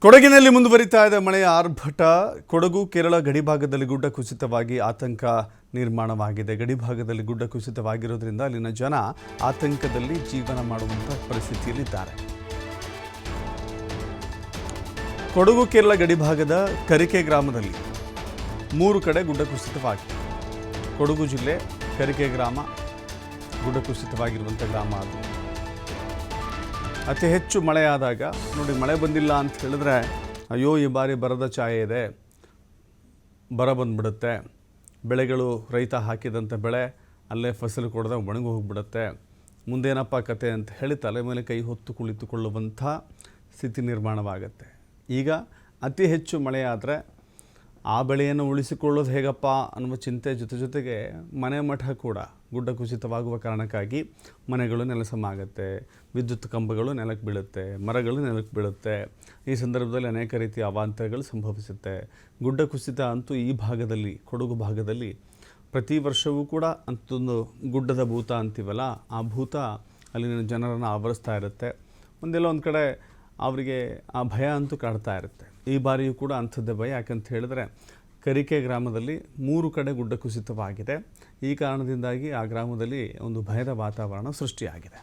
ಕೊಡಗಿನಲ್ಲಿ ಮುಂದುವರಿತಾ ಇದೆ ಮಳೆಯ ಆರ್ಭಟ. ಕೊಡಗು ಕೇರಳ ಗಡಿಭಾಗದಲ್ಲಿ ಗುಡ್ಡ ಕುಸಿತವಾಗಿ ಆತಂಕ ನಿರ್ಮಾಣವಾಗಿದೆ. ಗಡಿಭಾಗದಲ್ಲಿ ಗುಡ್ಡ ಕುಸಿತವಾಗಿರೋದ್ರಿಂದ ಅಲ್ಲಿನ ಜನ ಆತಂಕದಲ್ಲಿ ಜೀವನ ಮಾಡುವಂಥ ಪರಿಸ್ಥಿತಿಯಲ್ಲಿದ್ದಾರೆ. ಕೊಡಗು ಕೇರಳ ಗಡಿಭಾಗದ ಕರಿಕೆ ಗ್ರಾಮದಲ್ಲಿ 3 ಕಡೆ ಗುಡ್ಡ ಕುಸಿತವಾಗಿದೆ. ಕೊಡಗು ಜಿಲ್ಲೆ ಕರಿಕೆ ಗ್ರಾಮ ಗುಡ್ಡ ಕುಸಿತವಾಗಿರುವಂಥ ಗ್ರಾಮ ಅದು. ಅತಿ ಹೆಚ್ಚು ಮಳೆಯಾದಾಗ ನೋಡಿ, ಮಳೆ ಬಂದಿಲ್ಲ ಅಂತ ಹೇಳಿದ್ರೆ ಅಯ್ಯೋ ಈ ಬಾರಿ ಬರದ ಛಾಯೆ ಇದೆ, ಬರ ಬಂದುಬಿಡುತ್ತೆ, ಬೆಳೆಗಳು ರೈತ ಹಾಕಿದಂಥ ಬೆಳೆ ಅಲ್ಲೇ ಫಸಲು ಕೊಡದೆ ಒಣಗಿ ಹೋಗಿಬಿಡುತ್ತೆ, ಮುಂದೇನಪ್ಪ ಕತೆ ಅಂತ ಹೇಳಿ ತಲೆ ಮೇಲೆ ಕೈ ಹೊತ್ತು ಕುಳಿತುಕೊಳ್ಳುವಂಥ ಸ್ಥಿತಿ ನಿರ್ಮಾಣವಾಗುತ್ತೆ. ಈಗ ಅತಿ ಹೆಚ್ಚು ಮಳೆಯಾದರೆ ಆ ಬೆಳೆಯನ್ನು ಉಳಿಸಿಕೊಳ್ಳೋದು ಹೇಗಪ್ಪ ಅನ್ನುವ ಚಿಂತೆ ಜೊತೆಗೆ ಮನೆ ಮಠ ಕೂಡ ಗುಡ್ಡ ಕುಸಿತವಾಗುವ ಕಾರಣಕ್ಕಾಗಿ ಮನೆಗಳು ನೆಲಸಮಾಗುತ್ತೆ, ವಿದ್ಯುತ್ ಕಂಬಗಳು ನೆಲಕ್ಕೆ ಬೀಳುತ್ತೆ, ಮರಗಳು ನೆಲಕ್ಕೆ ಬೀಳುತ್ತೆ. ಈ ಸಂದರ್ಭದಲ್ಲಿ ಅನೇಕ ರೀತಿಯ ಅವಾಂತರಗಳು ಸಂಭವಿಸುತ್ತೆ. ಗುಡ್ಡ ಕುಸಿತ ಅಂತೂ ಈ ಭಾಗದಲ್ಲಿ, ಕೊಡಗು ಭಾಗದಲ್ಲಿ ಪ್ರತಿ ವರ್ಷವೂ ಕೂಡ ಅಂಥದ್ದೊಂದು ಗುಡ್ಡದ ಭೂತ ಅಂತೀವಲ್ಲ, ಆ ಭೂತ ಅಲ್ಲಿನ ಜನರನ್ನು ಆವರಿಸ್ತಾ ಇರುತ್ತೆ. ಒಂದೆಲ್ಲ ಒಂದು ಕಡೆ ಅವರಿಗೆ ಆ ಭಯ ಅಂತೂ ಕಾಡ್ತಾ ಇರುತ್ತೆ. ಈ ಬಾರಿಯೂ ಕೂಡ ಅಂಥದ್ದೇ ಭಯ. ಯಾಕಂತ ಹೇಳಿದ್ರೆ ಕರಿಕೆ ಗ್ರಾಮದಲ್ಲಿ 3 ಕಡೆ ಗುಡ್ಡ ಕುಸಿತವಾಗಿದೆ. ಈ ಕಾರಣದಿಂದಾಗಿ ಆ ಗ್ರಾಮದಲ್ಲಿ ಒಂದು ಭಯದ ವಾತಾವರಣ ಸೃಷ್ಟಿಯಾಗಿದೆ.